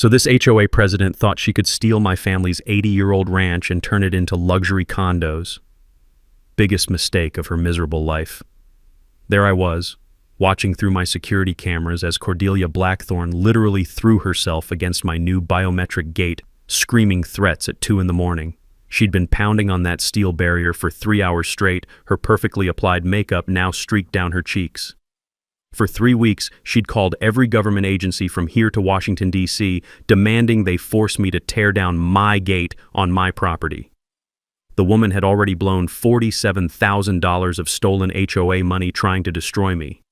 So this HOA president thought she could steal my family's 80-year-old ranch and turn it into luxury condos. Biggest mistake of her miserable life. There I was, watching through my security cameras as Cordelia Blackthorne literally threw herself against my new biometric gate, screaming threats at 2 in the morning. She'd been pounding on that steel barrier for 3 hours straight, her perfectly applied makeup now streaked down her cheeks. For 3 weeks, she'd called every government agency from here to Washington, D.C., demanding they force me to tear down my gate on my property. The woman had already blown $47,000 of stolen HOA money trying to destroy me.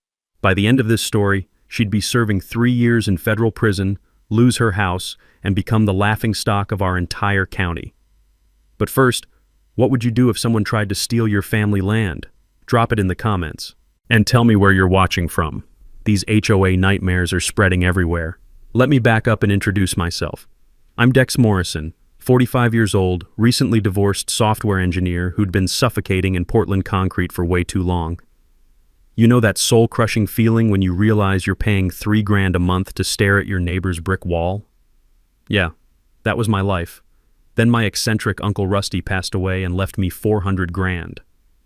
By the end of this story, she'd be serving 3 years in federal prison, lose her house, and become the laughingstock of our entire county. But first, what would you do if someone tried to steal your family land? Drop it in the comments. And tell me where you're watching from. These HOA nightmares are spreading everywhere. Let me back up and introduce myself. I'm Dex Morrison, 45 years old, recently divorced software engineer who'd been suffocating in Portland concrete for way too long. You know that soul-crushing feeling when you realize you're paying $3 grand a month to stare at your neighbor's brick wall? Yeah, that was my life. Then my eccentric Uncle Rusty passed away and left me $400 grand.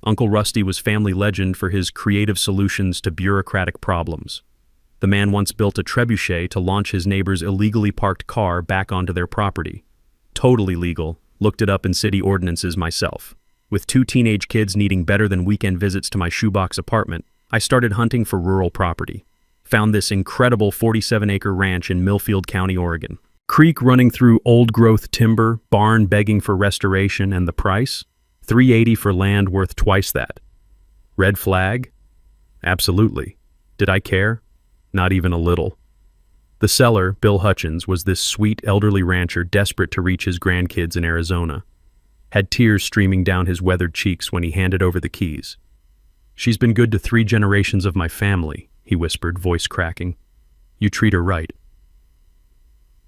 Uncle Rusty was family legend for his creative solutions to bureaucratic problems. The man once built a trebuchet to launch his neighbor's illegally parked car back onto their property. Totally legal, looked it up in city ordinances myself. With 2 teenage kids needing better than weekend visits to my shoebox apartment, I started hunting for rural property. Found this incredible 47-acre ranch in Millfield County, Oregon. Creek running through old-growth timber, barn begging for restoration, and the price? $380 for land worth twice that. Red flag? Absolutely. Did I care? Not even a little. The seller, Bill Hutchins, was this sweet elderly rancher desperate to reach his grandkids in Arizona. Had tears streaming down his weathered cheeks when he handed over the keys. "She's been good to 3 generations of my family," he whispered, voice cracking. "You treat her right."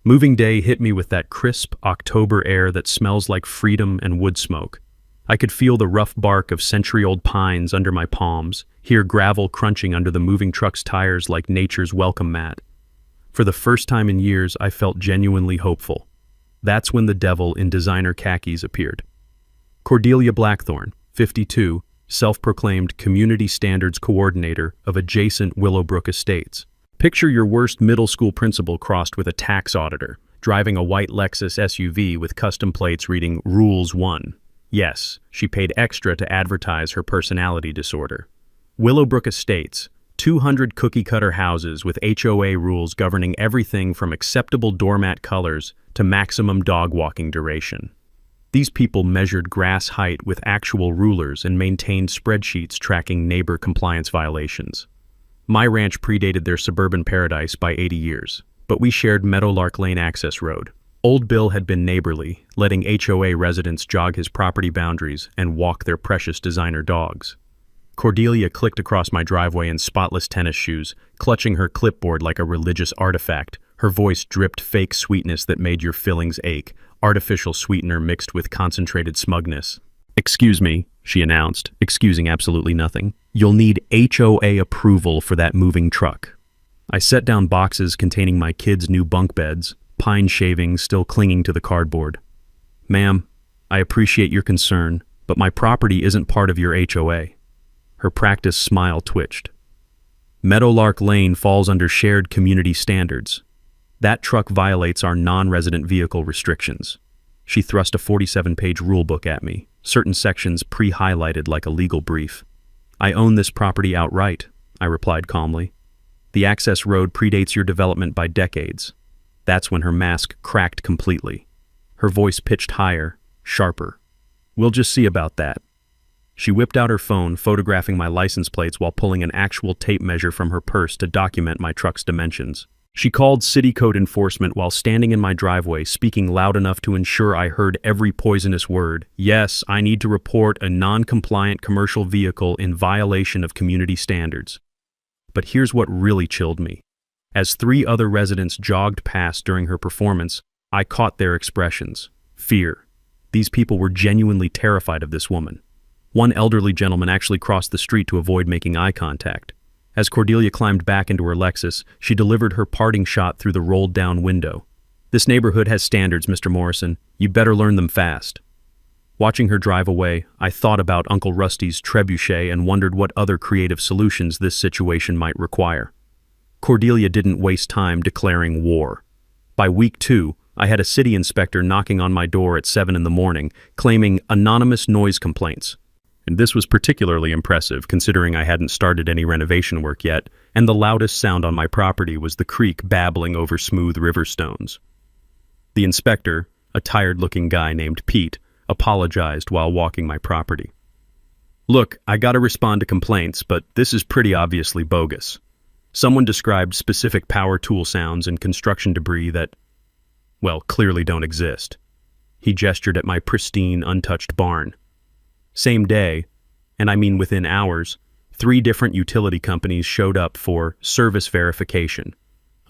Moving day hit me with that crisp October air that smells like freedom and wood smoke. I could feel the rough bark of century-old pines under my palms, hear gravel crunching under the moving truck's tires like nature's welcome mat. For the first time in years, I felt genuinely hopeful. That's when the devil in designer khakis appeared. Cordelia Blackthorne, 52, self-proclaimed Community Standards Coordinator of adjacent Willowbrook Estates. Picture your worst middle school principal crossed with a tax auditor, driving a white Lexus SUV with custom plates reading Rules 1. Yes, she paid extra to advertise her personality disorder. Willowbrook Estates, 200 cookie-cutter houses with HOA rules governing everything from acceptable doormat colors to maximum dog walking duration. These people measured grass height with actual rulers and maintained spreadsheets tracking neighbor compliance violations. My ranch predated their suburban paradise by 80 years, but we shared Meadowlark Lane access road. Old Bill had been neighborly, letting HOA residents jog his property boundaries and walk their precious designer dogs. Cordelia clicked across my driveway in spotless tennis shoes, clutching her clipboard like a religious artifact. Her voice dripped fake sweetness that made your fillings ache, artificial sweetener mixed with concentrated smugness. "Excuse me," she announced, excusing absolutely nothing. "You'll need HOA approval for that moving truck." I set down boxes containing my kids' new bunk beds, pine shavings still clinging to the cardboard. "Ma'am, I appreciate your concern, but my property isn't part of your HOA. Her practiced smile twitched. "Meadowlark Lane falls under shared community standards. That truck violates our non-resident vehicle restrictions." She thrust a 47-page rulebook at me, certain sections pre-highlighted like a legal brief. "I own this property outright," I replied calmly. "The access road predates your development by decades." That's when her mask cracked completely. Her voice pitched higher, sharper. "We'll just see about that." She whipped out her phone, photographing my license plates while pulling an actual tape measure from her purse to document my truck's dimensions. She called city code enforcement while standing in my driveway, speaking loud enough to ensure I heard every poisonous word. "Yes, I need to report a non-compliant commercial vehicle in violation of community standards." But here's what really chilled me. As 3 other residents jogged past during her performance, I caught their expressions. Fear. These people were genuinely terrified of this woman. One elderly gentleman actually crossed the street to avoid making eye contact. As Cordelia climbed back into her Lexus, she delivered her parting shot through the rolled-down window. This neighborhood has standards, Mr. Morrison. You better learn them fast. Watching her drive away, I thought about Uncle Rusty's trebuchet and wondered what other creative solutions this situation might require. Cordelia didn't waste time declaring war. By week 2, I had a city inspector knocking on my door at 7 in the morning, claiming anonymous noise complaints. And this was particularly impressive, considering I hadn't started any renovation work yet, and the loudest sound on my property was the creek babbling over smooth river stones. The inspector, a tired-looking guy named Pete, apologized while walking my property. Look, I gotta respond to complaints, but this is pretty obviously bogus. Someone described specific power tool sounds and construction debris that, well, clearly don't exist. He gestured at my pristine, untouched barn. Same day, and I mean within hours, 3 different utility companies showed up for service verification: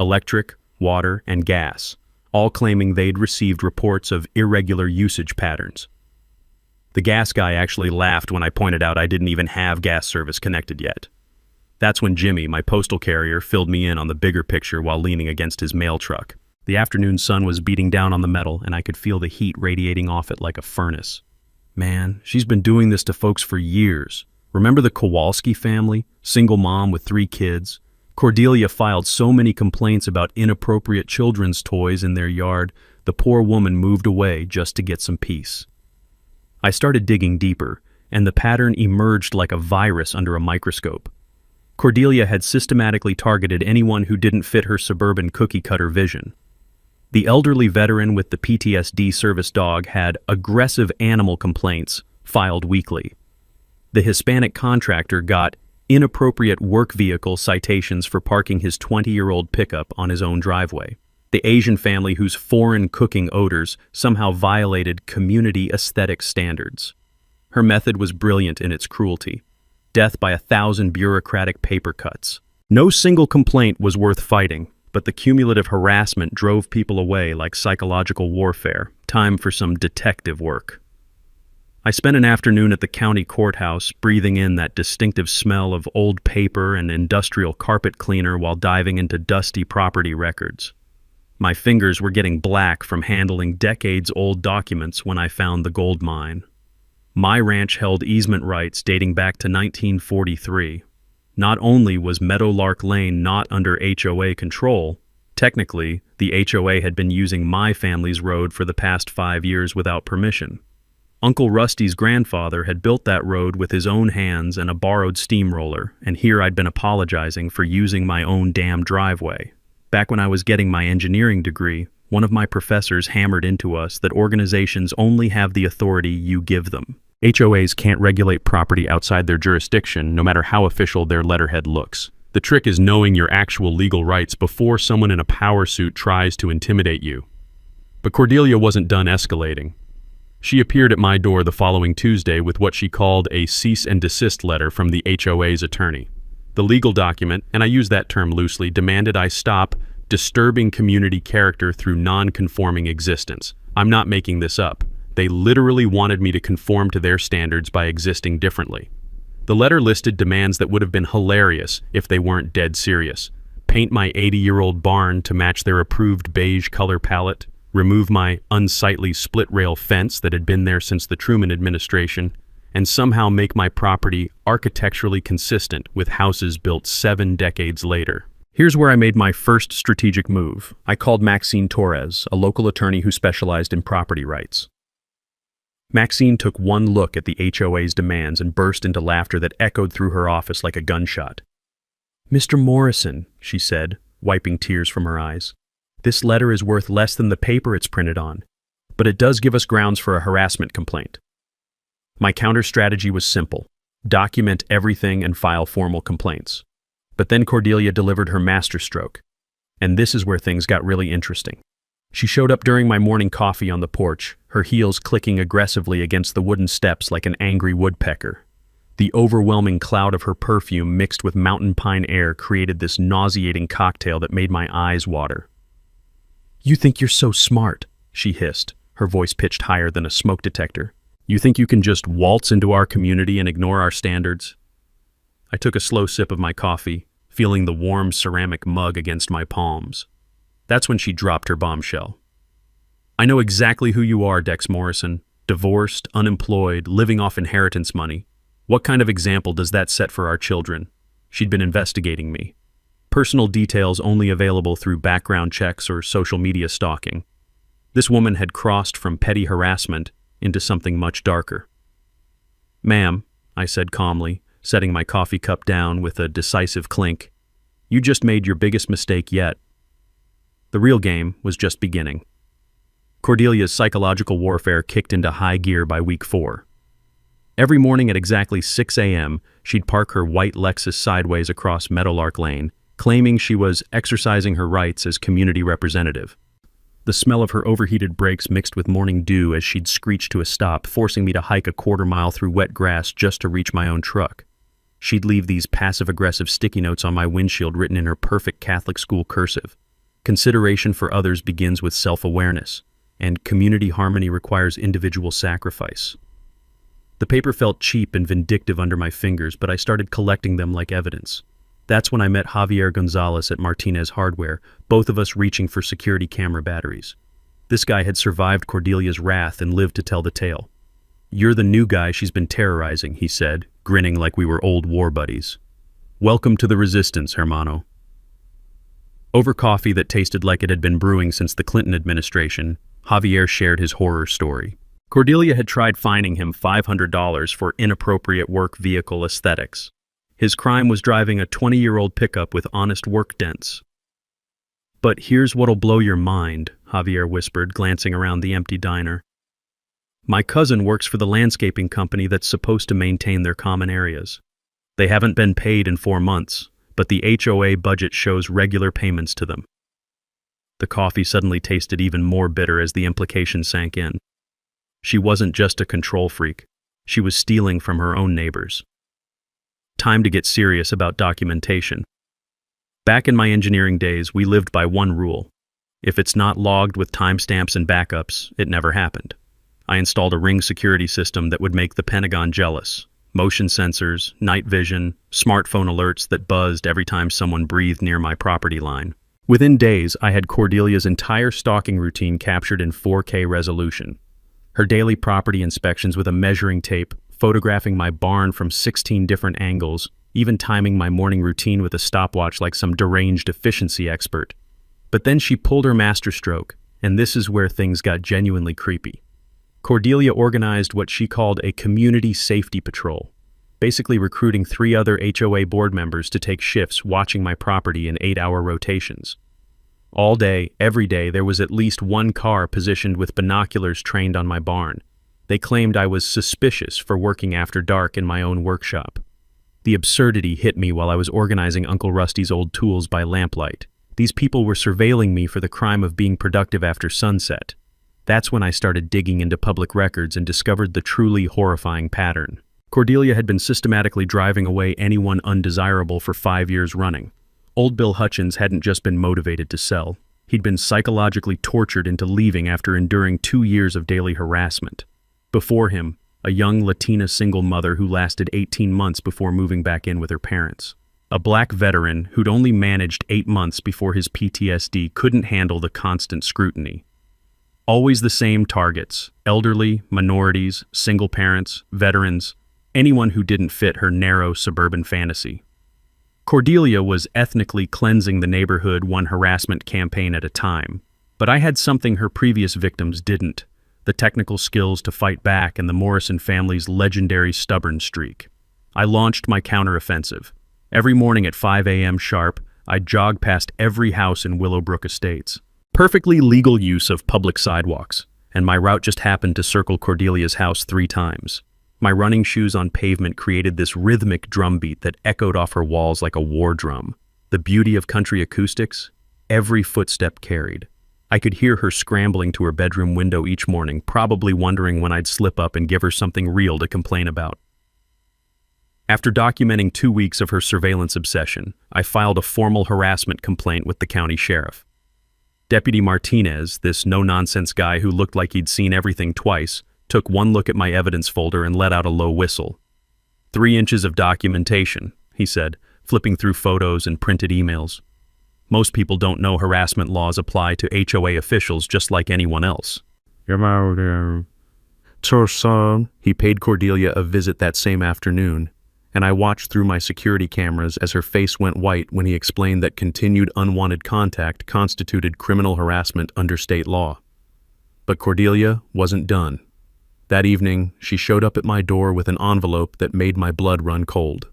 electric, water, and gas, all claiming they'd received reports of irregular usage patterns. The gas guy actually laughed when I pointed out I didn't even have gas service connected yet. That's when Jimmy, my postal carrier, filled me in on the bigger picture while leaning against his mail truck. The afternoon sun was beating down on the metal, and I could feel the heat radiating off it like a furnace. Man, she's been doing this to folks for years. Remember the Kowalski family? Single mom with 3 kids? Cordelia filed so many complaints about inappropriate children's toys in their yard, the poor woman moved away just to get some peace. I started digging deeper, and the pattern emerged like a virus under a microscope. Cordelia had systematically targeted anyone who didn't fit her suburban cookie-cutter vision. The elderly veteran with the PTSD service dog had aggressive animal complaints filed weekly. The Hispanic contractor got inappropriate work vehicle citations for parking his 20-year-old pickup on his own driveway. The Asian family whose foreign cooking odors somehow violated community aesthetic standards. Her method was brilliant in its cruelty: death by 1,000 bureaucratic paper cuts. No single complaint was worth fighting, but the cumulative harassment drove people away like psychological warfare. Time for some detective work. I spent an afternoon at the county courthouse, breathing in that distinctive smell of old paper and industrial carpet cleaner while diving into dusty property records. My fingers were getting black from handling decades-old documents when I found the gold mine. My ranch held easement rights dating back to 1943. Not only was Meadowlark Lane not under HOA control, technically, the HOA had been using my family's road for the past 5 years without permission. Uncle Rusty's grandfather had built that road with his own hands and a borrowed steamroller, and here I'd been apologizing for using my own damn driveway. Back when I was getting my engineering degree, one of my professors hammered into us that organizations only have the authority you give them. HOAs can't regulate property outside their jurisdiction, no matter how official their letterhead looks. The trick is knowing your actual legal rights before someone in a power suit tries to intimidate you. But Cordelia wasn't done escalating. She appeared at my door the following Tuesday with what she called a cease and desist letter from the HOA's attorney. The legal document, and I use that term loosely, demanded I stop disturbing community character through non-conforming existence. I'm not making this up. They literally wanted me to conform to their standards by existing differently. The letter listed demands that would have been hilarious if they weren't dead serious. Paint my 80-year-old barn to match their approved beige color palette, remove my unsightly split-rail fence that had been there since the Truman administration, and somehow make my property architecturally consistent with houses built 7 decades later. Here's where I made my first strategic move. I called Maxine Torres, a local attorney who specialized in property rights. Maxine took one look at the HOA's demands and burst into laughter that echoed through her office like a gunshot. "Mr. Morrison," she said, wiping tears from her eyes, "this letter is worth less than the paper it's printed on, but it does give us grounds for a harassment complaint." My counter-strategy was simple: document everything and file formal complaints. But then Cordelia delivered her masterstroke, and this is where things got really interesting. She showed up during my morning coffee on the porch, her heels clicking aggressively against the wooden steps like an angry woodpecker. The overwhelming cloud of her perfume mixed with mountain pine air created this nauseating cocktail that made my eyes water. "You think you're so smart," she hissed, her voice pitched higher than a smoke detector. "You think you can just waltz into our community and ignore our standards?" I took a slow sip of my coffee, feeling the warm ceramic mug against my palms. That's when she dropped her bombshell. I know exactly who you are, Dex Morrison. Divorced, unemployed, living off inheritance money. What kind of example does that set for our children? She'd been investigating me. Personal details only available through background checks or social media stalking. This woman had crossed from petty harassment into something much darker. "Ma'am," I said calmly, setting my coffee cup down with a decisive clink, "you just made your biggest mistake yet." The real game was just beginning. Cordelia's psychological warfare kicked into high gear by week 4. Every morning at exactly 6 a.m., she'd park her white Lexus sideways across Meadowlark Lane, claiming she was exercising her rights as community representative. The smell of her overheated brakes mixed with morning dew as she'd screech to a stop, forcing me to hike a quarter-mile through wet grass just to reach my own truck. She'd leave these passive-aggressive sticky notes on my windshield written in her perfect Catholic school cursive. Consideration for others begins with self-awareness, and community harmony requires individual sacrifice. The paper felt cheap and vindictive under my fingers, but I started collecting them like evidence. That's when I met Javier Gonzalez at Martinez Hardware, both of us reaching for security camera batteries. This guy had survived Cordelia's wrath and lived to tell the tale. "You're the new guy she's been terrorizing," he said, grinning like we were old war buddies. "Welcome to the resistance, hermano." Over coffee that tasted like it had been brewing since the Clinton administration, Javier shared his horror story. Cordelia had tried fining him $500 for inappropriate work vehicle aesthetics. His crime was driving a 20-year-old pickup with honest work dents. "But here's what'll blow your mind," Javier whispered, glancing around the empty diner. "My cousin works for the landscaping company that's supposed to maintain their common areas. They haven't been paid in 4 months, but the HOA budget shows regular payments to them." The coffee suddenly tasted even more bitter as the implication sank in. She wasn't just a control freak. She was stealing from her own neighbors. Time to get serious about documentation. Back in my engineering days, we lived by one rule. If it's not logged with timestamps and backups, it never happened. I installed a Ring security system that would make the Pentagon jealous. Motion sensors, night vision, smartphone alerts that buzzed every time someone breathed near my property line. Within days, I had Cordelia's entire stalking routine captured in 4K resolution. Her daily property inspections with a measuring tape, photographing my barn from 16 different angles, even timing my morning routine with a stopwatch like some deranged efficiency expert. But then she pulled her masterstroke, and this is where things got genuinely creepy. Cordelia organized what she called a community safety patrol, basically recruiting 3 other HOA board members to take shifts watching my property in 8-hour rotations. All day, every day, there was at least one car positioned with binoculars trained on my barn. They claimed I was suspicious for working after dark in my own workshop. The absurdity hit me while I was organizing Uncle Rusty's old tools by lamplight. These people were surveilling me for the crime of being productive after sunset. That's when I started digging into public records and discovered the truly horrifying pattern. Cordelia had been systematically driving away anyone undesirable for 5 years running. Old Bill Hutchins hadn't just been motivated to sell. He'd been psychologically tortured into leaving after enduring 2 years of daily harassment. Before him, a young Latina single mother who lasted 18 months before moving back in with her parents. A black veteran who'd only managed 8 months before his PTSD couldn't handle the constant scrutiny. Always the same targets: elderly, minorities, single parents, veterans, anyone who didn't fit her narrow suburban fantasy. Cordelia was ethnically cleansing the neighborhood one harassment campaign at a time, but I had something her previous victims didn't: the technical skills to fight back and the Morrison family's legendary stubborn streak. I launched my counteroffensive. Every morning at 5 a.m. sharp, I'd jog past every house in Willowbrook Estates. Perfectly legal use of public sidewalks, and my route just happened to circle Cordelia's house 3 times. My running shoes on pavement created this rhythmic drumbeat that echoed off her walls like a war drum. The beauty of country acoustics? Every footstep carried. I could hear her scrambling to her bedroom window each morning, probably wondering when I'd slip up and give her something real to complain about. After documenting 2 weeks of her surveillance obsession, I filed a formal harassment complaint with the county sheriff. Deputy Martinez, this no-nonsense guy who looked like he'd seen everything twice, took one look at my evidence folder and let out a low whistle. 3 inches of documentation, he said, flipping through photos and printed emails. Most people don't know harassment laws apply to HOA officials just like anyone else. He paid Cordelia a visit that same afternoon, and I watched through my security cameras as her face went white when he explained that continued unwanted contact constituted criminal harassment under state law. But Cordelia wasn't done. That evening, she showed up at my door with an envelope that made my blood run cold.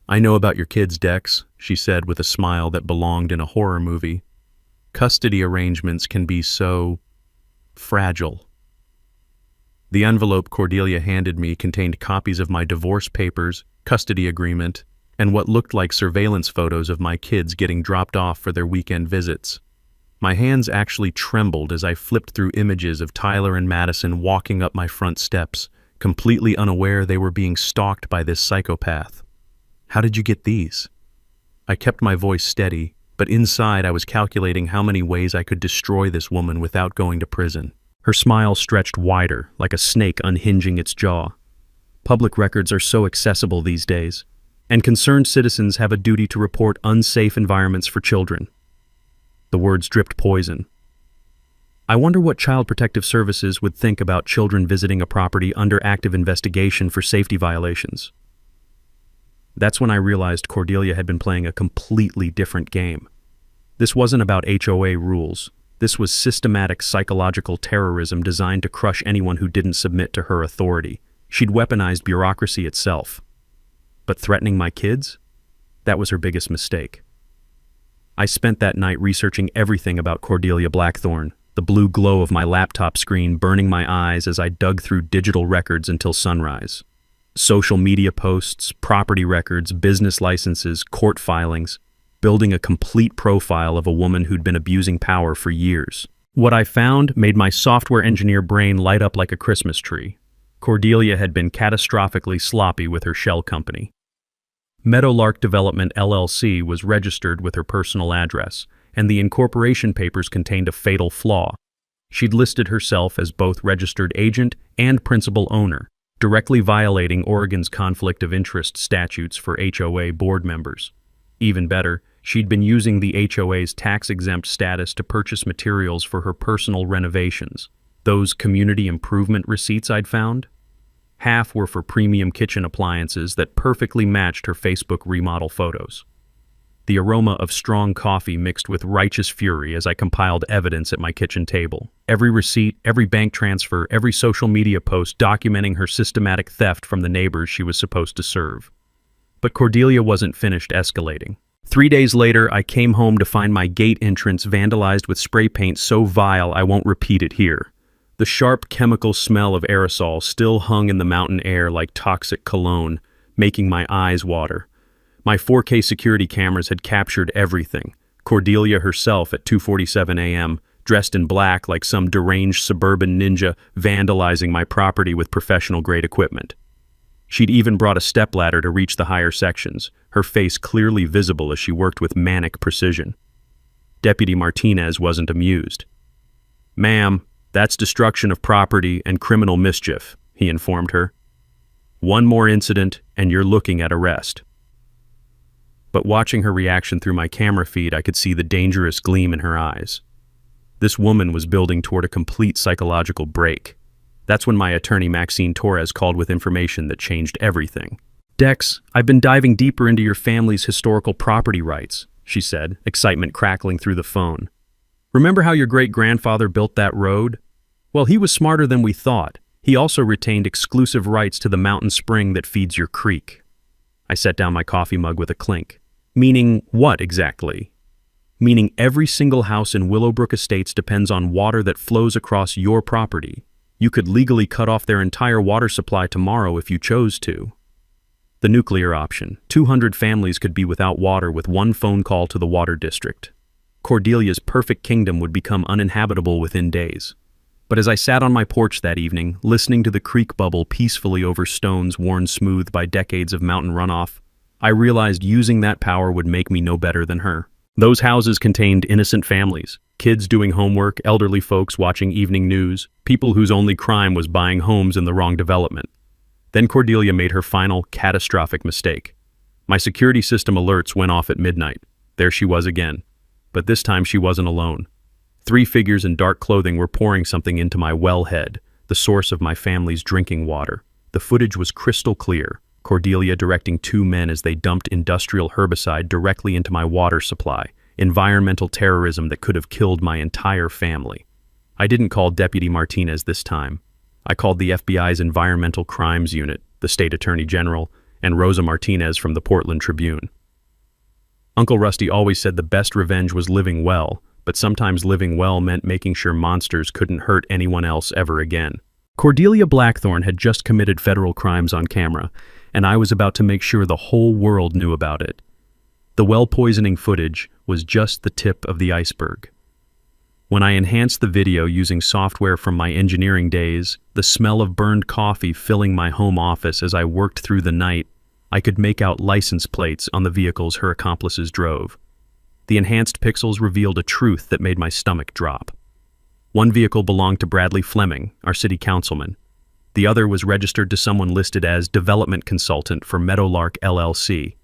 "I know about your kids, Dex," she said with a smile that belonged in a horror movie. "Custody arrangements can be so fragile." The envelope Cordelia handed me contained copies of my divorce papers, custody agreement, and what looked like surveillance photos of my kids getting dropped off for their weekend visits. My hands actually trembled as I flipped through images of Tyler and Madison walking up my front steps, completely unaware they were being stalked by this psychopath. "How did you get these?" I kept my voice steady, but inside I was calculating how many ways I could destroy this woman without going to prison. Her smile stretched wider, like a snake unhinging its jaw. Public records are so accessible these days, and concerned citizens have a duty to report unsafe environments for children. The words dripped poison. I wonder what Child Protective Services would think about children visiting a property under active investigation for safety violations. That's when I realized Cordelia had been playing a completely different game. This wasn't about HOA rules. This was systematic psychological terrorism designed to crush anyone who didn't submit to her authority. She'd weaponized bureaucracy itself. But threatening my kids? That was her biggest mistake. I spent that night researching everything about Cordelia Blackthorne, the blue glow of my laptop screen burning my eyes as I dug through digital records until sunrise. Social media posts, property records, business licenses, court filings, building a complete profile of a woman who'd been abusing power for years. What I found made my software engineer brain light up like a Christmas tree. Cordelia had been catastrophically sloppy with her shell company. Meadowlark Development LLC was registered with her personal address, and the incorporation papers contained a fatal flaw. She'd listed herself as both registered agent and principal owner, directly violating Oregon's conflict of interest statutes for HOA board members. Even better, she'd been using the HOA's tax-exempt status to purchase materials for her personal renovations. Those community improvement receipts I'd found? Half were for premium kitchen appliances that perfectly matched her Facebook remodel photos. The aroma of strong coffee mixed with righteous fury as I compiled evidence at my kitchen table. Every receipt, every bank transfer, every social media post documenting her systematic theft from the neighbors she was supposed to serve. But Cordelia wasn't finished escalating. 3 days later, I came home to find my gate entrance vandalized with spray paint so vile I won't repeat it here. The sharp chemical smell of aerosol still hung in the mountain air like toxic cologne, making my eyes water. My 4K security cameras had captured everything. Cordelia herself at 2:47 a.m., dressed in black like some deranged suburban ninja, vandalizing my property with professional-grade equipment. She'd even brought a stepladder to reach the higher sections, her face clearly visible as she worked with manic precision. Deputy Martinez wasn't amused. "Ma'am, that's destruction of property and criminal mischief," he informed her. "One more incident and you're looking at arrest." But watching her reaction through my camera feed, I could see the dangerous gleam in her eyes. This woman was building toward a complete psychological break. That's when my attorney Maxine Torres called with information that changed everything. "Dex, I've been diving deeper into your family's historical property rights," she said, excitement crackling through the phone. "Remember how your great-grandfather built that road? Well, he was smarter than we thought. He also retained exclusive rights to the mountain spring that feeds your creek." I set down my coffee mug with a clink. "Meaning what exactly?" "Meaning every single house in Willowbrook Estates depends on water that flows across your property. You could legally cut off their entire water supply tomorrow if you chose to." The nuclear option. 200 families could be without water with one phone call to the water district. Cordelia's perfect kingdom would become uninhabitable within days. But as I sat on my porch that evening, listening to the creek bubble peacefully over stones worn smooth by decades of mountain runoff, I realized using that power would make me no better than her. Those houses contained innocent families, kids doing homework, elderly folks watching evening news, people whose only crime was buying homes in the wrong development. Then Cordelia made her final, catastrophic mistake. My security system alerts went off at midnight. There she was again. But this time she wasn't alone. 3 figures in dark clothing were pouring something into my wellhead, the source of my family's drinking water. The footage was crystal clear, Cordelia directing 2 men as they dumped industrial herbicide directly into my water supply, environmental terrorism that could have killed my entire family. I didn't call Deputy Martinez this time. I called the FBI's Environmental Crimes Unit, the State Attorney General, and Rosa Martinez from the Portland Tribune. Uncle Rusty always said the best revenge was living well, but sometimes living well meant making sure monsters couldn't hurt anyone else ever again. Cordelia Blackthorne had just committed federal crimes on camera, and I was about to make sure the whole world knew about it. The well-poisoning footage was just the tip of the iceberg. When I enhanced the video using software from my engineering days, the smell of burned coffee filling my home office as I worked through the night, I could make out license plates on the vehicles her accomplices drove. The enhanced pixels revealed a truth that made my stomach drop. One vehicle belonged to Bradley Fleming, our city councilman. The other was registered to someone listed as development consultant for Meadowlark LLC.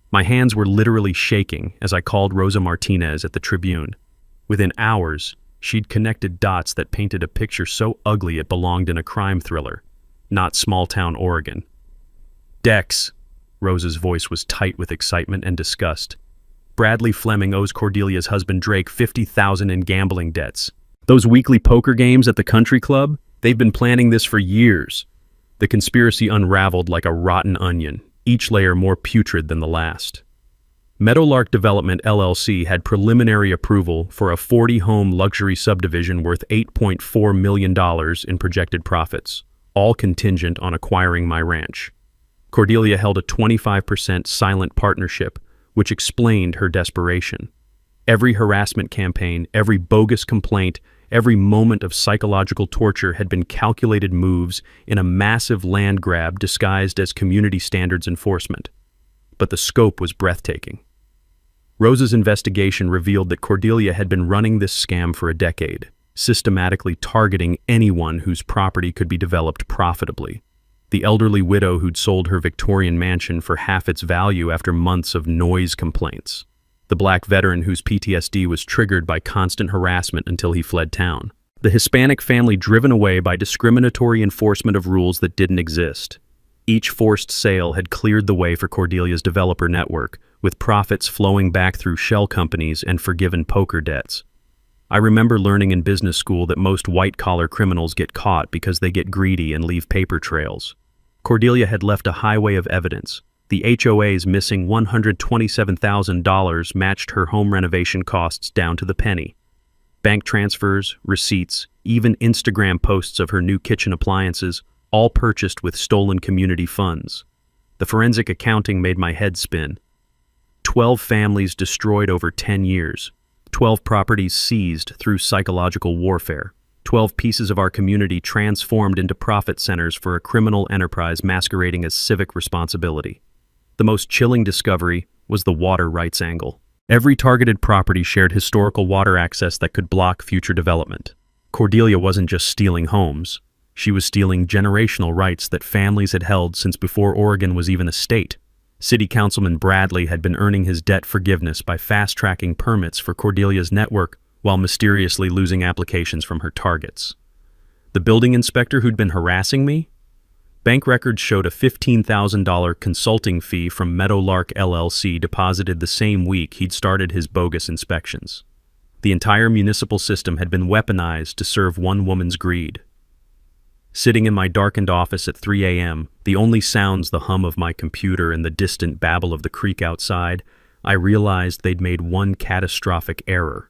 My hands were literally shaking as I called Rosa Martinez at the Tribune. Within hours, she'd connected dots that painted a picture so ugly it belonged in a crime thriller, not small-town Oregon. Dex, Rosa's voice was tight with excitement and disgust. Bradley Fleming owes Cordelia's husband Drake $50,000 in gambling debts. Those weekly poker games at the country club, they've been planning this for years. The conspiracy unraveled like a rotten onion, each layer more putrid than the last. Meadowlark Development LLC had preliminary approval for a 40-home luxury subdivision worth $8.4 million in projected profits, all contingent on acquiring my ranch. Cordelia held a 25% silent partnership, which explained her desperation. Every harassment campaign, every bogus complaint, every moment of psychological torture had been calculated moves in a massive land grab disguised as community standards enforcement. But the scope was breathtaking. Rosa's investigation revealed that Cordelia had been running this scam for a decade, systematically targeting anyone whose property could be developed profitably. The elderly widow who'd sold her Victorian mansion for half its value after months of noise complaints. The black veteran whose PTSD was triggered by constant harassment until he fled town. The Hispanic family driven away by discriminatory enforcement of rules that didn't exist. Each forced sale had cleared the way for Cordelia's developer network, with profits flowing back through shell companies and forgiven poker debts. I remember learning in business school that most white-collar criminals get caught because they get greedy and leave paper trails. Cordelia had left a highway of evidence. The HOA's missing $127,000 matched her home renovation costs down to the penny. Bank transfers, receipts, even Instagram posts of her new kitchen appliances, all purchased with stolen community funds. The forensic accounting made my head spin. 12 families destroyed over 10 years. 12 properties seized through psychological warfare. 12 pieces of our community transformed into profit centers for a criminal enterprise masquerading as civic responsibility. The most chilling discovery was the water rights angle. Every targeted property shared historical water access that could block future development. Cordelia wasn't just stealing homes. She was stealing generational rights that families had held since before Oregon was even a state. City Councilman Bradley had been earning his debt forgiveness by fast-tracking permits for Cordelia's network while mysteriously losing applications from her targets. The building inspector who'd been harassing me? Bank records showed a $15,000 consulting fee from Meadowlark LLC deposited the same week he'd started his bogus inspections. The entire municipal system had been weaponized to serve one woman's greed. Sitting in my darkened office at 3 a.m., the only sounds the hum of my computer and the distant babble of the creek outside, I realized they'd made one catastrophic error.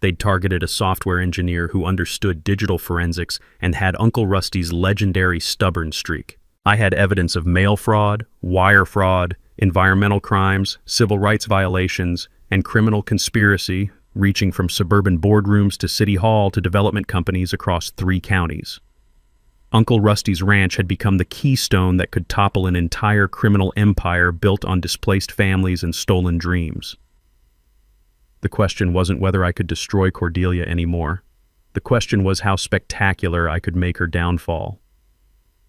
They'd targeted a software engineer who understood digital forensics and had Uncle Rusty's legendary stubborn streak. I had evidence of mail fraud, wire fraud, environmental crimes, civil rights violations, and criminal conspiracy reaching from suburban boardrooms to city hall to development companies across 3 counties. Uncle Rusty's ranch had become the keystone that could topple an entire criminal empire built on displaced families and stolen dreams. The question wasn't whether I could destroy Cordelia anymore. The question was how spectacular I could make her downfall.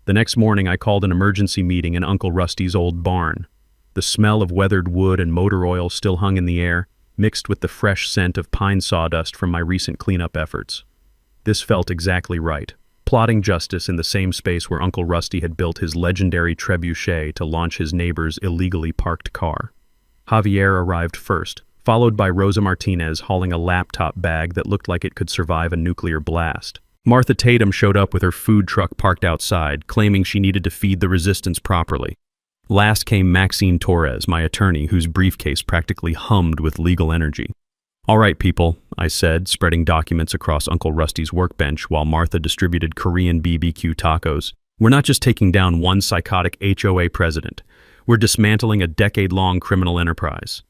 The next morning I called an emergency meeting in Uncle Rusty's old barn. The smell of weathered wood and motor oil still hung in the air, mixed with the fresh scent of pine sawdust from my recent cleanup efforts. This felt exactly right. Plotting justice in the same space where Uncle Rusty had built his legendary trebuchet to launch his neighbor's illegally parked car. Javier arrived first, followed by Rosa Martinez hauling a laptop bag that looked like it could survive a nuclear blast. Martha Tatum showed up with her food truck parked outside, claiming she needed to feed the resistance properly. Last came Maxine Torres, my attorney, whose briefcase practically hummed with legal energy. "All right, people," I said, spreading documents across Uncle Rusty's workbench while Martha distributed Korean BBQ tacos. "We're not just taking down one psychotic HOA president. We're dismantling a decade-long criminal enterprise."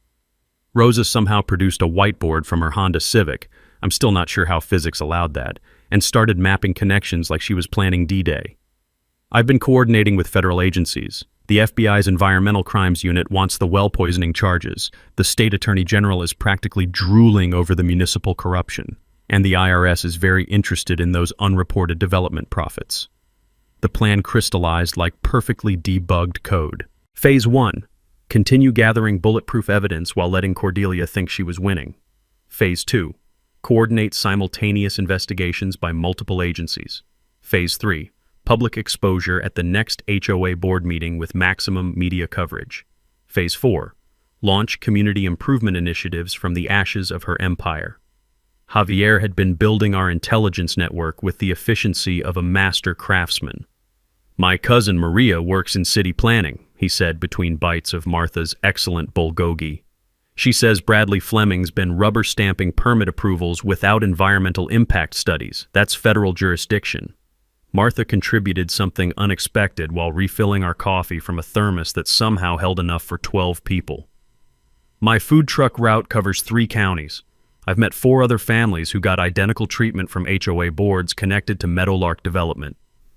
Rosa somehow produced a whiteboard from her Honda Civic, I'm still not sure how physics allowed that, and started mapping connections like she was planning D-Day. "I've been coordinating with federal agencies. The FBI's Environmental Crimes Unit wants the well poisoning charges. The state attorney general is practically drooling over the municipal corruption. And the IRS is very interested in those unreported development profits." The plan crystallized like perfectly debugged code. Phase 1. Continue gathering bulletproof evidence while letting Cordelia think she was winning. Phase 2. Coordinate simultaneous investigations by multiple agencies. Phase 3. Public exposure at the next HOA board meeting with maximum media coverage. Phase 4. Launch community improvement initiatives from the ashes of her empire. Javier had been building our intelligence network with the efficiency of a master craftsman. "My cousin Maria works in city planning," he said between bites of Martha's excellent bulgogi. "She says Bradley Fleming's been rubber stamping permit approvals without environmental impact studies. That's federal jurisdiction." Martha contributed something unexpected while refilling our coffee from a thermos that somehow held enough for 12 people. "My food truck route covers 3 counties. I've met 4 other families who got identical treatment from HOA boards connected to Meadowlark Development.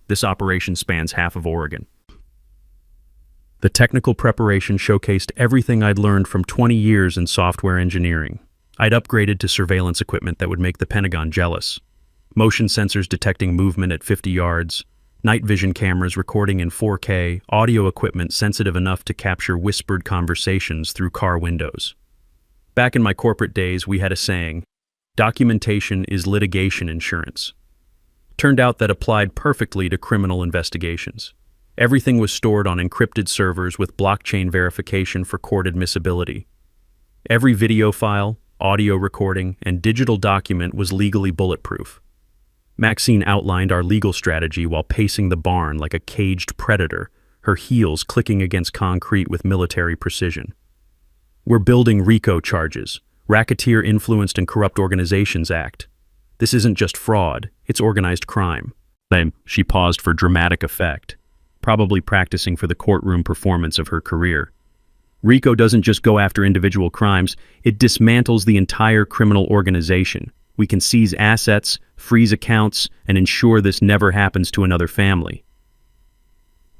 This operation spans half of Oregon." The technical preparation showcased everything I'd learned from 20 years in software engineering. I'd upgraded to surveillance equipment that would make the Pentagon jealous. Motion sensors detecting movement at 50 yards, night vision cameras recording in 4K, audio equipment sensitive enough to capture whispered conversations through car windows. Back in my corporate days, we had a saying, "Documentation is litigation insurance." Turned out that applied perfectly to criminal investigations. Everything was stored on encrypted servers with blockchain verification for court admissibility. Every video file, audio recording, and digital document was legally bulletproof. Maxine outlined our legal strategy while pacing the barn like a caged predator, her heels clicking against concrete with military precision. "We're building RICO charges, Racketeer Influenced and Corrupt Organizations Act. This isn't just fraud, it's organized crime." Then she paused for dramatic effect, probably practicing for the courtroom performance of her career. "RICO doesn't just go after individual crimes, it dismantles the entire criminal organization. We can seize assets, freeze accounts, and ensure this never happens to another family."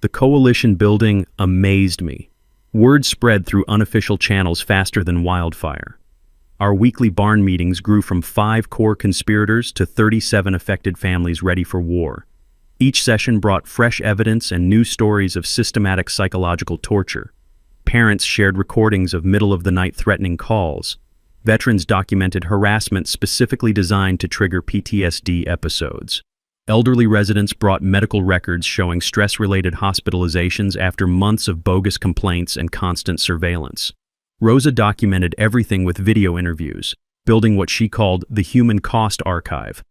The coalition building amazed me. Word spread through unofficial channels faster than wildfire. Our weekly barn meetings grew from 5 core conspirators to 37 affected families ready for war. Each session brought fresh evidence and new stories of systematic psychological torture. Parents shared recordings of middle-of-the-night threatening calls. Veterans documented harassment specifically designed to trigger PTSD episodes. Elderly residents brought medical records showing stress-related hospitalizations after months of bogus complaints and constant surveillance. Rosa documented everything with video interviews, building what she called the human cost archive.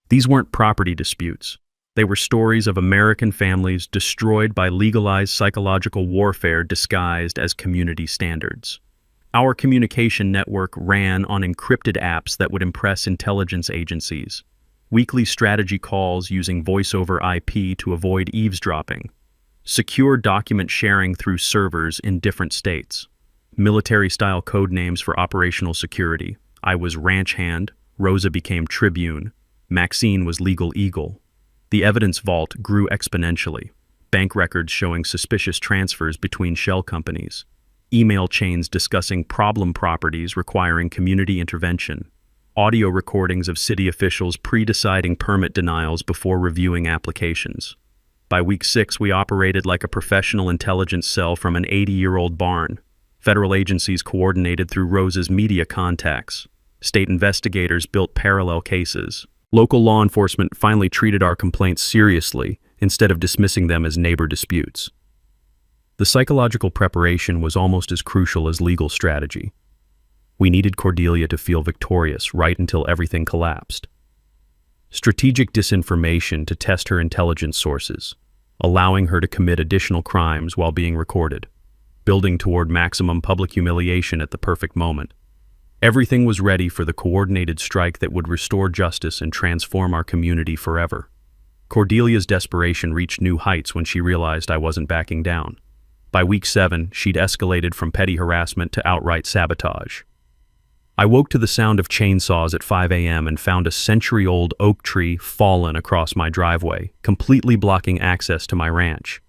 These weren't property disputes. They were stories of American families destroyed by legalized psychological warfare disguised as community standards. Our communication network ran on encrypted apps that would impress intelligence agencies. Weekly strategy calls using voice over IP to avoid eavesdropping. Secure document sharing through servers in different states. Military-style code names for operational security. I was Ranch Hand, Rosa became Tribune, Maxine was Legal Eagle. The evidence vault grew exponentially. Bank records showing suspicious transfers between shell companies. Email chains discussing problem properties requiring community intervention. Audio recordings of city officials pre-deciding permit denials before reviewing applications. By week 6, we operated like a professional intelligence cell from an 80-year-old barn. Federal agencies coordinated through Rose's media contacts. State investigators built parallel cases. Local law enforcement finally treated our complaints seriously instead of dismissing them as neighbor disputes. The psychological preparation was almost as crucial as legal strategy. We needed Cordelia to feel victorious right until everything collapsed. Strategic disinformation to test her intelligence sources, allowing her to commit additional crimes while being recorded, building toward maximum public humiliation at the perfect moment. Everything was ready for the coordinated strike that would restore justice and transform our community forever. Cordelia's desperation reached new heights when she realized I wasn't backing down. By week 7, she'd escalated from petty harassment to outright sabotage. I woke to the sound of chainsaws at 5 a.m. and found a century-old oak tree fallen across my driveway, completely blocking access to my ranch.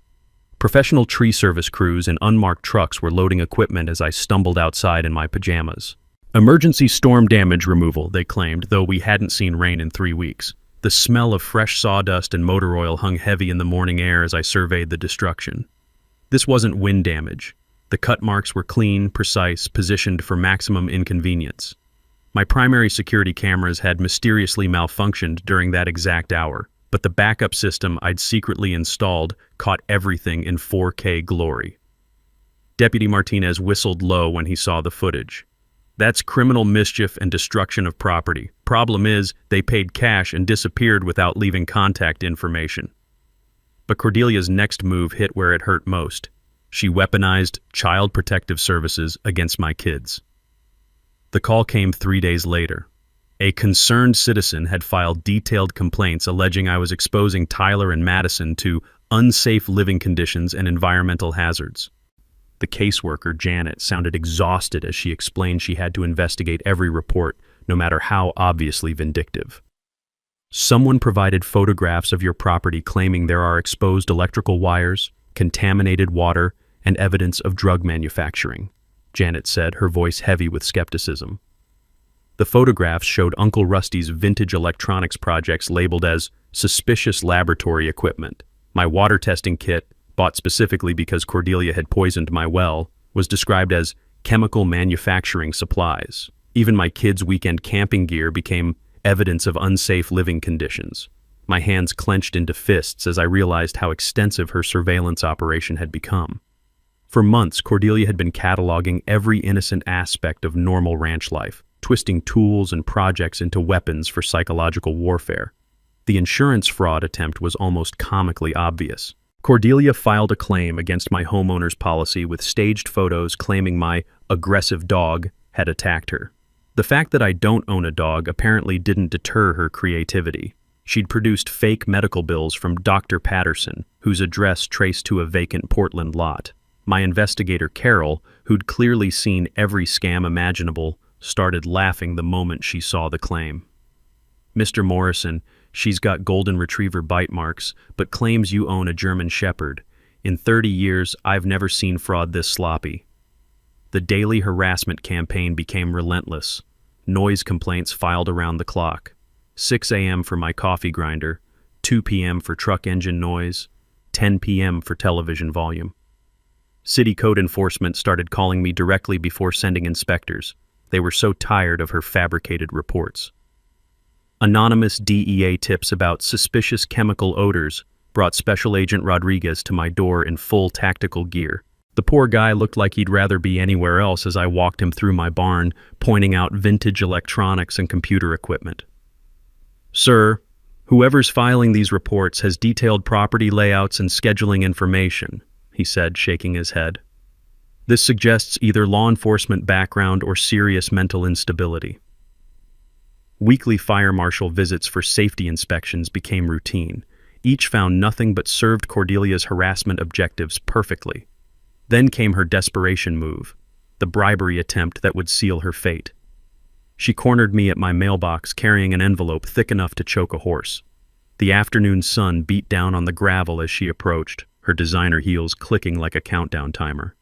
Professional tree service crews and unmarked trucks were loading equipment as I stumbled outside in my pajamas. Emergency storm damage removal, they claimed, though we hadn't seen rain in 3 weeks. The smell of fresh sawdust and motor oil hung heavy in the morning air as I surveyed the destruction. This wasn't wind damage. The cut marks were clean, precise, positioned for maximum inconvenience. My primary security cameras had mysteriously malfunctioned during that exact hour, but the backup system I'd secretly installed caught everything in 4K glory. Deputy Martinez whistled low when he saw the footage. That's criminal mischief and destruction of property. Problem is, they paid cash and disappeared without leaving contact information. But Cordelia's next move hit where it hurt most. She weaponized Child Protective Services against my kids. The call came 3 days later. A concerned citizen had filed detailed complaints alleging I was exposing Tyler and Madison to unsafe living conditions and environmental hazards. The caseworker, Janet, sounded exhausted as she explained she had to investigate every report, no matter how obviously vindictive. Someone provided photographs of your property claiming there are exposed electrical wires, contaminated water, and evidence of drug manufacturing, Janet said, her voice heavy with skepticism. The photographs showed Uncle Rusty's vintage electronics projects labeled as suspicious laboratory equipment. My water testing kit, bought specifically because Cordelia had poisoned my well, was described as chemical manufacturing supplies. Even my kids' weekend camping gear became evidence of unsafe living conditions. My hands clenched into fists as I realized how extensive her surveillance operation had become. For months, Cordelia had been cataloging every innocent aspect of normal ranch life, twisting tools and projects into weapons for psychological warfare. The insurance fraud attempt was almost comically obvious. Cordelia filed a claim against my homeowner's policy with staged photos claiming my aggressive dog had attacked her. The fact that I don't own a dog apparently didn't deter her creativity. She'd produced fake medical bills from Dr. Patterson, whose address traced to a vacant Portland lot. My investigator, Carol, who'd clearly seen every scam imaginable, started laughing the moment she saw the claim. Mr. Morrison, she's got golden retriever bite marks, but claims you own a German shepherd. In 30 years, I've never seen fraud this sloppy. The daily harassment campaign became relentless. Noise complaints filed around the clock. 6 a.m. for my coffee grinder, 2 p.m. for truck engine noise, 10 p.m. for television volume. City code enforcement started calling me directly before sending inspectors. They were so tired of her fabricated reports. Anonymous DEA tips about suspicious chemical odors brought Special Agent Rodriguez to my door in full tactical gear. The poor guy looked like he'd rather be anywhere else as I walked him through my barn, pointing out vintage electronics and computer equipment. Sir, whoever's filing these reports has detailed property layouts and scheduling information, he said, shaking his head. This suggests either law enforcement background or serious mental instability. Weekly fire marshal visits for safety inspections became routine. Each found nothing but served Cordelia's harassment objectives perfectly. Then came her desperation move, the bribery attempt that would seal her fate. She cornered me at my mailbox carrying an envelope thick enough to choke a horse. The afternoon sun beat down on the gravel as she approached, her designer heels clicking like a countdown timer.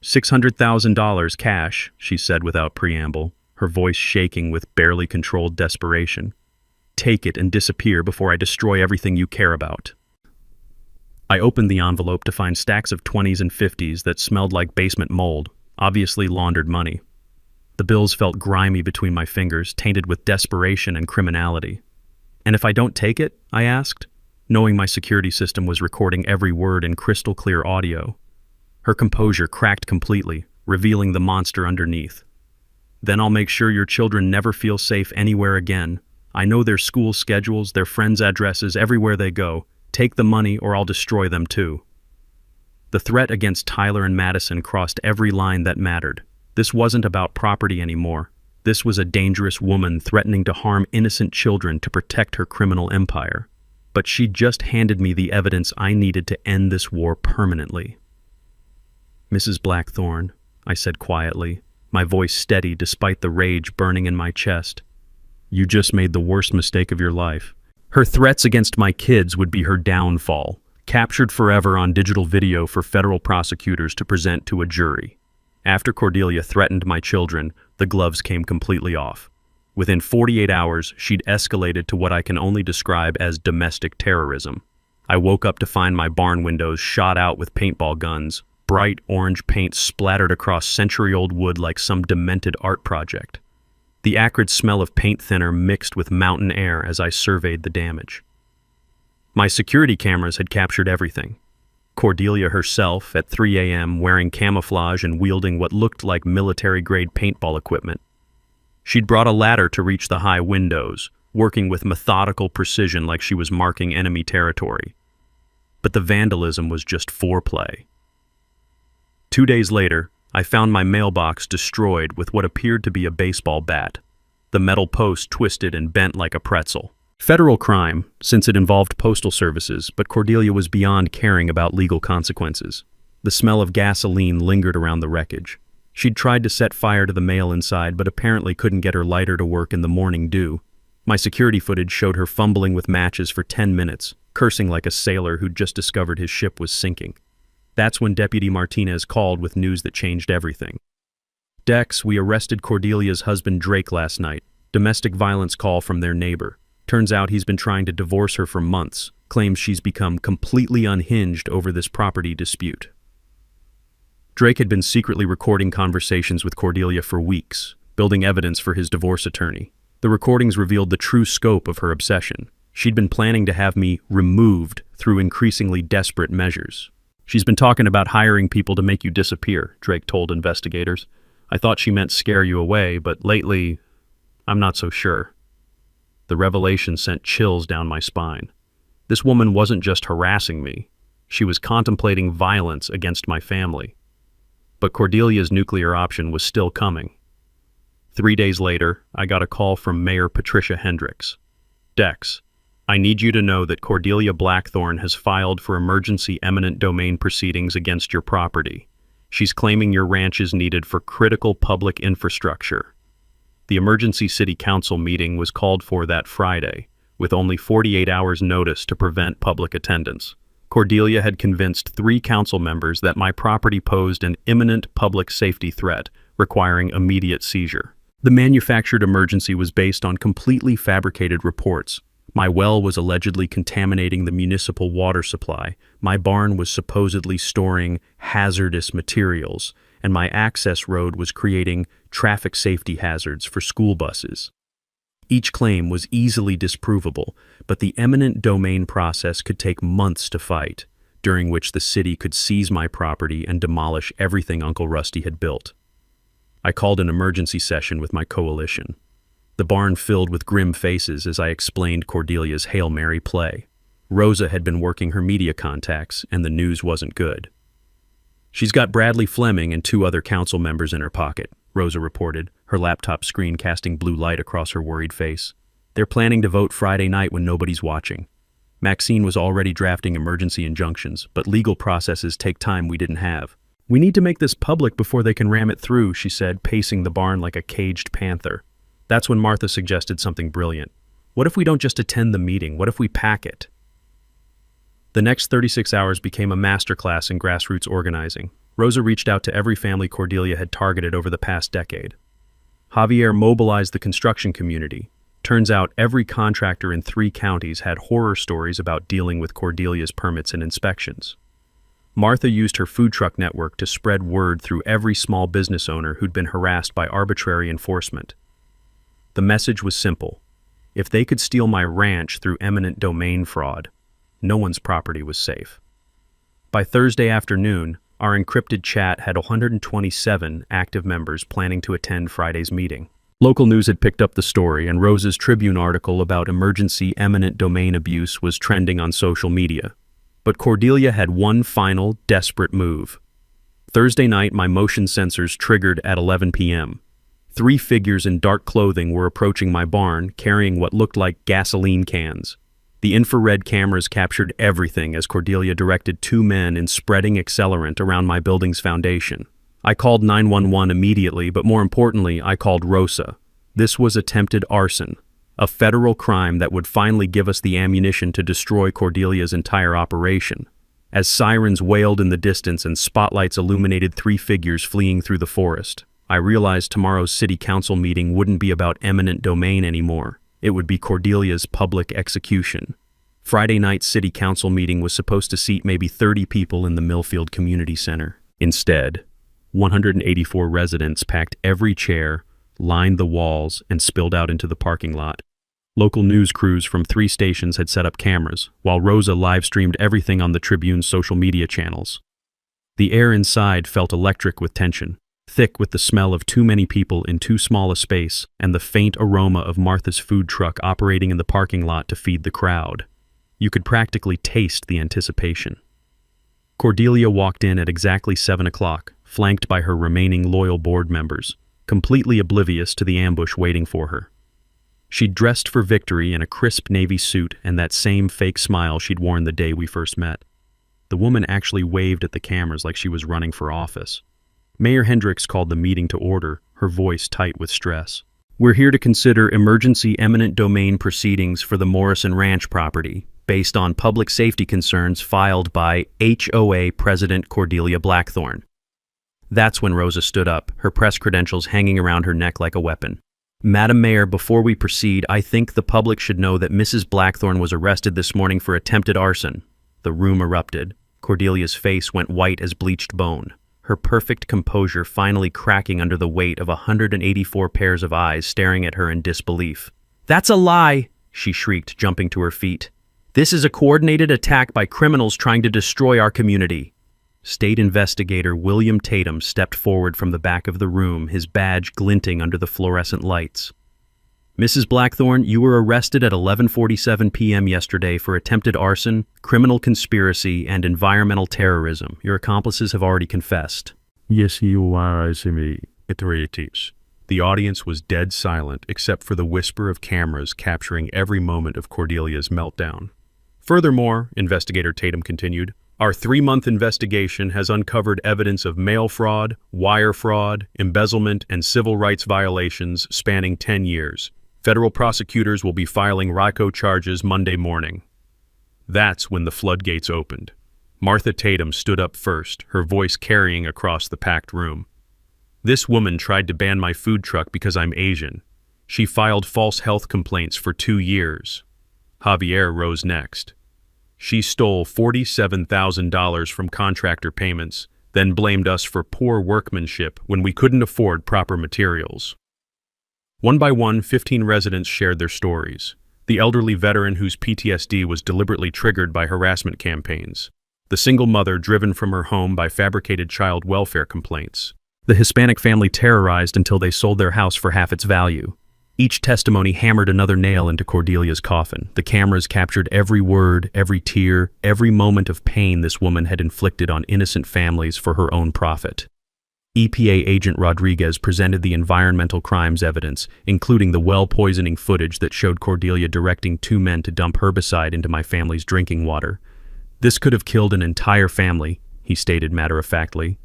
$600,000 cash, she said without preamble, her voice shaking with barely controlled desperation. Take it and disappear before I destroy everything you care about. I opened the envelope to find stacks of 20s and 50s that smelled like basement mold, obviously laundered money. The bills felt grimy between my fingers, tainted with desperation and criminality. "And if I don't take it?" I asked, knowing my security system was recording every word in crystal clear audio. Her composure cracked completely, revealing the monster underneath. "Then I'll make sure your children never feel safe anywhere again. I know their school schedules, their friends' addresses, everywhere they go. Take the money or I'll destroy them too." The threat against Tyler and Madison crossed every line that mattered. This wasn't about property anymore. This was a dangerous woman threatening to harm innocent children to protect her criminal empire. But she just handed me the evidence I needed to end this war permanently. "Mrs. Blackthorne," I said quietly, my voice steady despite the rage burning in my chest. "You just made the worst mistake of your life." Her threats against my kids would be her downfall, captured forever on digital video for federal prosecutors to present to a jury. After Cordelia threatened my children, the gloves came completely off. Within 48 hours, she'd escalated to what I can only describe as domestic terrorism. I woke up to find my barn windows shot out with paintball guns, bright orange paint splattered across century-old wood like some demented art project. The acrid smell of paint thinner mixed with mountain air as I surveyed the damage. My security cameras had captured everything. Cordelia herself, at 3 a.m., wearing camouflage and wielding what looked like military-grade paintball equipment. She'd brought a ladder to reach the high windows, working with methodical precision like she was marking enemy territory. But the vandalism was just foreplay. 2 days later, I found my mailbox destroyed with what appeared to be a baseball bat, the metal post twisted and bent like a pretzel. Federal crime, since it involved postal services, but Cordelia was beyond caring about legal consequences. The smell of gasoline lingered around the wreckage. She'd tried to set fire to the mail inside, but apparently couldn't get her lighter to work in the morning dew. My security footage showed her fumbling with matches for 10 minutes, cursing like a sailor who'd just discovered his ship was sinking. That's when Deputy Martinez called with news that changed everything. "Dex, we arrested Cordelia's husband Drake last night. Domestic violence call from their neighbor. Turns out he's been trying to divorce her for months, claims she's become completely unhinged over this property dispute." Drake had been secretly recording conversations with Cordelia for weeks, building evidence for his divorce attorney. The recordings revealed the true scope of her obsession. She'd been planning to have me removed through increasingly desperate measures. "She's been talking about hiring people to make you disappear," Drake told investigators. "I thought she meant scare you away, but lately, I'm not so sure." The revelation sent chills down my spine. This woman wasn't just harassing me. She was contemplating violence against my family. But Cordelia's nuclear option was still coming. 3 days later, I got a call from Mayor Patricia Hendricks. "Dex, I need you to know that Cordelia Blackthorne has filed for emergency eminent domain proceedings against your property. She's claiming your ranch is needed for critical public infrastructure." The emergency city council meeting was called for that Friday, with only 48 hours notice to prevent public attendance. Cordelia had convinced 3 council members that my property posed an imminent public safety threat, requiring immediate seizure. The manufactured emergency was based on completely fabricated reports. My well was allegedly contaminating the municipal water supply, my barn was supposedly storing hazardous materials, and my access road was creating traffic safety hazards for school buses. Each claim was easily disprovable, but the eminent domain process could take months to fight, during which the city could seize my property and demolish everything Uncle Rusty had built. I called an emergency session with my coalition. The barn filled with grim faces as I explained Cordelia's Hail Mary play. Rosa had been working her media contacts, and the news wasn't good. "She's got Bradley Fleming and 2 other council members in her pocket," Rosa reported, her laptop screen casting blue light across her worried face. "They're planning to vote Friday night when nobody's watching." Maxine was already drafting emergency injunctions, but legal processes take time we didn't have. "We need to make this public before they can ram it through," she said, pacing the barn like a caged panther. That's when Martha suggested something brilliant. "What if we don't just attend the meeting? What if we pack it?" The next 36 hours became a masterclass in grassroots organizing. Rosa reached out to every family Cordelia had targeted over the past decade. Javier mobilized the construction community. Turns out every contractor in 3 counties had horror stories about dealing with Cordelia's permits and inspections. Martha used her food truck network to spread word through every small business owner who'd been harassed by arbitrary enforcement. The message was simple. If they could steal my ranch through eminent domain fraud, no one's property was safe. By Thursday afternoon, our encrypted chat had 127 active members planning to attend Friday's meeting. Local news had picked up the story, and Rose's Tribune article about emergency eminent domain abuse was trending on social media. But Cordelia had one final, desperate move. Thursday night, my motion sensors triggered at 11 p.m. 3 figures in dark clothing were approaching my barn, carrying what looked like gasoline cans. The infrared cameras captured everything as Cordelia directed 2 men in spreading accelerant around my building's foundation. I called 911 immediately, but more importantly, I called Rosa. This was attempted arson, a federal crime that would finally give us the ammunition to destroy Cordelia's entire operation. As sirens wailed in the distance and spotlights illuminated 3 figures fleeing through the forest, I realized tomorrow's city council meeting wouldn't be about eminent domain anymore. It would be Cordelia's public execution. Friday night's city council meeting was supposed to seat maybe 30 people in the Millfield Community Center. Instead, 184 residents packed every chair, lined the walls, and spilled out into the parking lot. Local news crews from 3 stations had set up cameras, while Rosa live-streamed everything on the Tribune's social media channels. The air inside felt electric with tension, thick with the smell of too many people in too small a space and the faint aroma of Martha's food truck operating in the parking lot to feed the crowd. You could practically taste the anticipation. Cordelia walked in at exactly 7 o'clock, flanked by her remaining loyal board members, completely oblivious to the ambush waiting for her. She'd dressed for victory in a crisp navy suit and that same fake smile she'd worn the day we first met. The woman actually waved at the cameras like she was running for office. Mayor Hendricks called the meeting to order, her voice tight with stress. We're here to consider emergency eminent domain proceedings for the Morrison Ranch property, based on public safety concerns filed by HOA President Cordelia Blackthorne. That's when Rosa stood up, her press credentials hanging around her neck like a weapon. Madam Mayor, before we proceed, I think the public should know that Mrs. Blackthorne was arrested this morning for attempted arson. The room erupted. Cordelia's face went white as bleached bone, her perfect composure finally cracking under the weight of 184 pairs of eyes staring at her in disbelief. That's a lie, she shrieked, jumping to her feet. This is a coordinated attack by criminals trying to destroy our community. State Investigator William Tatum stepped forward from the back of the room, his badge glinting under the fluorescent lights. Mrs. Blackthorne, you were arrested at 11:47 p.m. yesterday for attempted arson, criminal conspiracy, and environmental terrorism. Your accomplices have already confessed. Yes, you are authorities. The audience was dead silent except for the whisper of cameras capturing every moment of Cordelia's meltdown. Furthermore, Investigator Tatum continued, our 3-month investigation has uncovered evidence of mail fraud, wire fraud, embezzlement, and civil rights violations spanning 10 years. Federal prosecutors will be filing RICO charges Monday morning. That's when the floodgates opened. Martha Tatum stood up first, her voice carrying across the packed room. This woman tried to ban my food truck because I'm Asian. She filed false health complaints for 2 years. Javier rose next. She stole $47,000 from contractor payments, then blamed us for poor workmanship when we couldn't afford proper materials. One by one, 15 residents shared their stories. The elderly veteran whose PTSD was deliberately triggered by harassment campaigns. The single mother driven from her home by fabricated child welfare complaints. The Hispanic family terrorized until they sold their house for half its value. Each testimony hammered another nail into Cordelia's coffin. The cameras captured every word, every tear, every moment of pain this woman had inflicted on innocent families for her own profit. EPA agent Rodriguez presented the environmental crimes evidence, including the well-poisoning footage that showed Cordelia directing 2 men to dump herbicide into my family's drinking water. This could have killed an entire family, he stated matter-of-factly.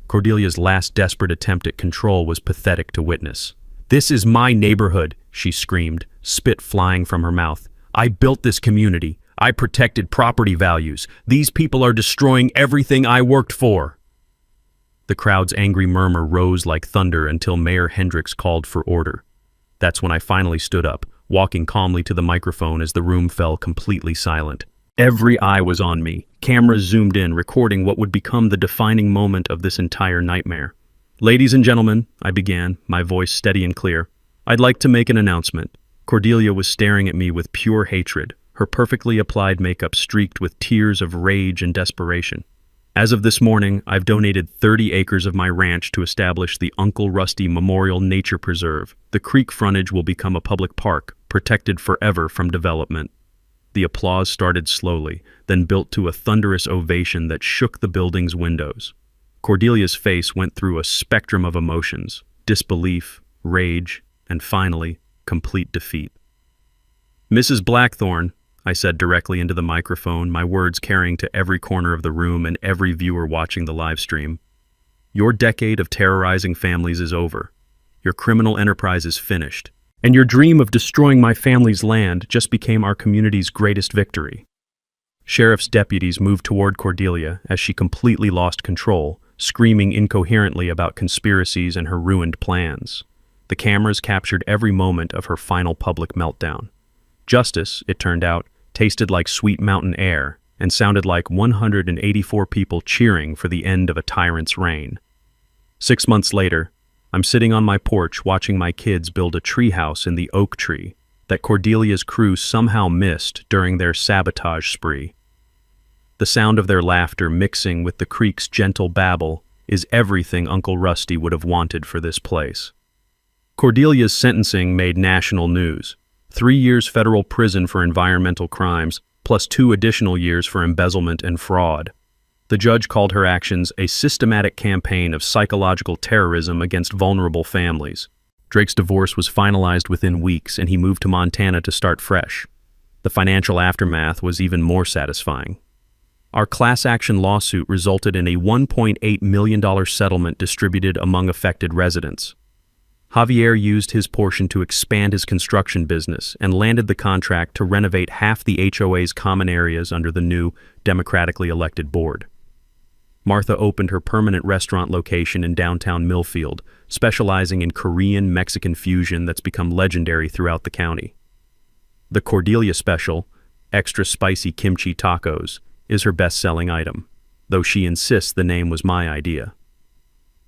Cordelia's last desperate attempt at control was pathetic to witness. This is my neighborhood, she screamed, spit flying from her mouth. I built this community. I protected property values. These people are destroying everything I worked for. The crowd's angry murmur rose like thunder until Mayor Hendricks called for order. That's when I finally stood up, walking calmly to the microphone as the room fell completely silent. Every eye was on me. Cameras zoomed in, recording what would become the defining moment of this entire nightmare. "Ladies and gentlemen," I began, my voice steady and clear, "I'd like to make an announcement." Cordelia was staring at me with pure hatred, her perfectly applied makeup streaked with tears of rage and desperation. "As of this morning, I've donated 30 acres of my ranch to establish the Uncle Rusty Memorial Nature Preserve. The creek frontage will become a public park, protected forever from development." The applause started slowly, then built to a thunderous ovation that shook the building's windows. Cordelia's face went through a spectrum of emotions: disbelief, rage, and finally, complete defeat. "Mrs. Blackthorne," I said directly into the microphone, my words carrying to every corner of the room and every viewer watching the live stream, "your decade of terrorizing families is over. Your criminal enterprise is finished. And your dream of destroying my family's land just became our community's greatest victory." Sheriff's deputies moved toward Cordelia as she completely lost control, screaming incoherently about conspiracies and her ruined plans. The cameras captured every moment of her final public meltdown. Justice, it turned out, tasted like sweet mountain air and sounded like 184 people cheering for the end of a tyrant's reign. 6 months later, I'm sitting on my porch watching my kids build a treehouse in the oak tree that Cordelia's crew somehow missed during their sabotage spree. The sound of their laughter mixing with the creek's gentle babble is everything Uncle Rusty would have wanted for this place. Cordelia's sentencing made national news. 3 years federal prison for environmental crimes, plus 2 additional years for embezzlement and fraud. The judge called her actions a systematic campaign of psychological terrorism against vulnerable families. Drake's divorce was finalized within weeks, and he moved to Montana to start fresh. The financial aftermath was even more satisfying. Our class action lawsuit resulted in a $1.8 million settlement distributed among affected residents. Javier used his portion to expand his construction business and landed the contract to renovate half the HOA's common areas under the new, democratically elected board. Martha opened her permanent restaurant location in downtown Millfield, specializing in Korean-Mexican fusion that's become legendary throughout the county. The Cordelia Special, extra spicy kimchi tacos, is her best-selling item, though she insists the name was my idea.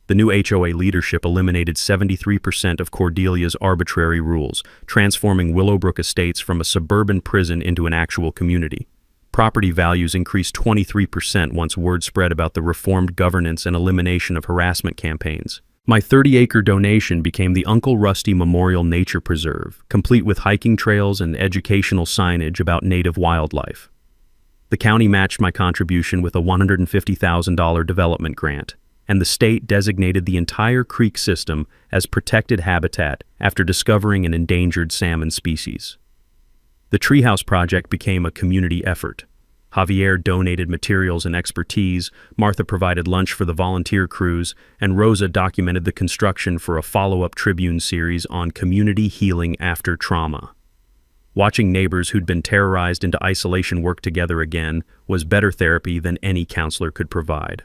The new HOA leadership eliminated 73% of Cordelia's arbitrary rules, transforming Willowbrook Estates from a suburban prison into an actual community. Property values increased 23% once word spread about the reformed governance and elimination of harassment campaigns. My 30-acre donation became the Uncle Rusty Memorial Nature Preserve, complete with hiking trails and educational signage about native wildlife. The county matched my contribution with a $150,000 development grant, and the state designated the entire creek system as protected habitat after discovering an endangered salmon species. The treehouse project became a community effort. Javier donated materials and expertise, Martha provided lunch for the volunteer crews, and Rosa documented the construction for a follow-up Tribune series on community healing after trauma. Watching neighbors who'd been terrorized into isolation work together again was better therapy than any counselor could provide.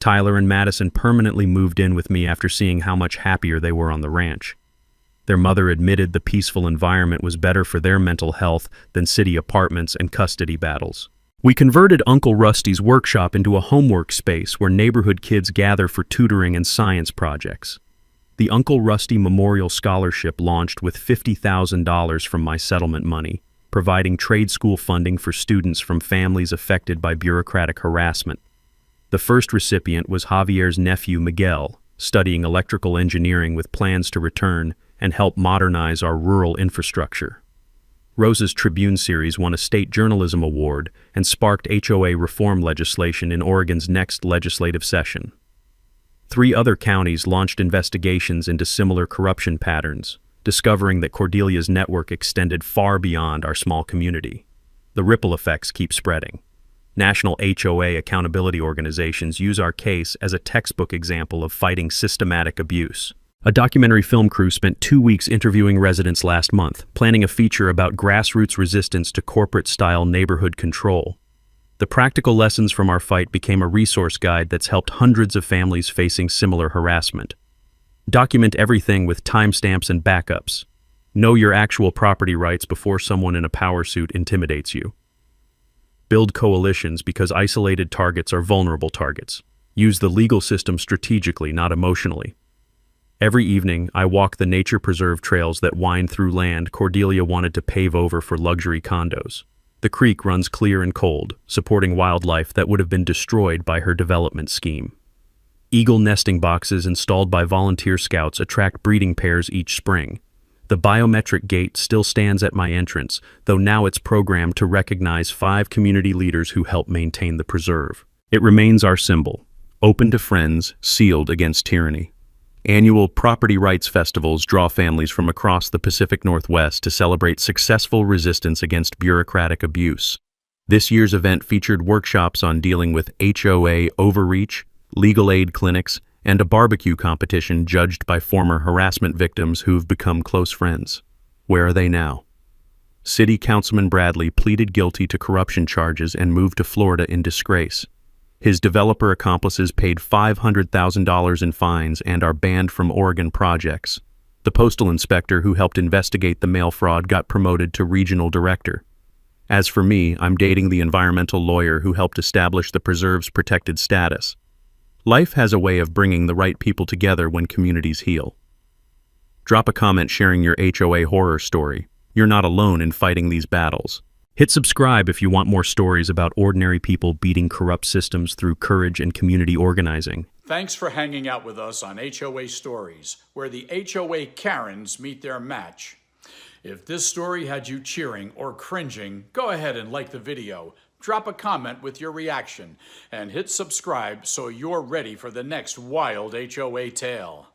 Tyler and Madison permanently moved in with me after seeing how much happier they were on the ranch. Their mother admitted the peaceful environment was better for their mental health than city apartments and custody battles. We converted Uncle Rusty's workshop into a homework space where neighborhood kids gather for tutoring and science projects. The Uncle Rusty Memorial Scholarship launched with $50,000 from my settlement money, providing trade school funding for students from families affected by bureaucratic harassment. The first recipient was Javier's nephew Miguel, studying electrical engineering with plans to return and help modernize our rural infrastructure. Rosa's Tribune series won a state journalism award and sparked HOA reform legislation in Oregon's next legislative session. 3 other counties launched investigations into similar corruption patterns, discovering that Cordelia's network extended far beyond our small community. The ripple effects keep spreading. National HOA accountability organizations use our case as a textbook example of fighting systematic abuse. A documentary film crew spent 2 weeks interviewing residents last month, planning a feature about grassroots resistance to corporate-style neighborhood control. The practical lessons from our fight became a resource guide that's helped hundreds of families facing similar harassment. Document everything with timestamps and backups. Know your actual property rights before someone in a power suit intimidates you. Build coalitions because isolated targets are vulnerable targets. Use the legal system strategically, not emotionally. Every evening, I walk the nature preserve trails that wind through land Cordelia wanted to pave over for luxury condos. The creek runs clear and cold, supporting wildlife that would have been destroyed by her development scheme. Eagle nesting boxes installed by volunteer scouts attract breeding pairs each spring. The biometric gate still stands at my entrance, though now it's programmed to recognize 5 community leaders who help maintain the preserve. It remains our symbol, open to friends, sealed against tyranny. Annual property rights festivals draw families from across the Pacific Northwest to celebrate successful resistance against bureaucratic abuse. This year's event featured workshops on dealing with HOA overreach, legal aid clinics, and a barbecue competition judged by former harassment victims who've become close friends. Where are they now? City Councilman Bradley pleaded guilty to corruption charges and moved to Florida in disgrace. His developer accomplices paid $500,000 in fines and are banned from Oregon projects. The postal inspector who helped investigate the mail fraud got promoted to regional director. As for me, I'm dating the environmental lawyer who helped establish the preserve's protected status. Life has a way of bringing the right people together when communities heal. Drop a comment sharing your HOA horror story. You're not alone in fighting these battles. Hit subscribe if you want more stories about ordinary people beating corrupt systems through courage and community organizing. Thanks for hanging out with us on HOA Stories, where the HOA Karens meet their match. If this story had you cheering or cringing, go ahead and like the video, drop a comment with your reaction, and hit subscribe so you're ready for the next wild HOA tale.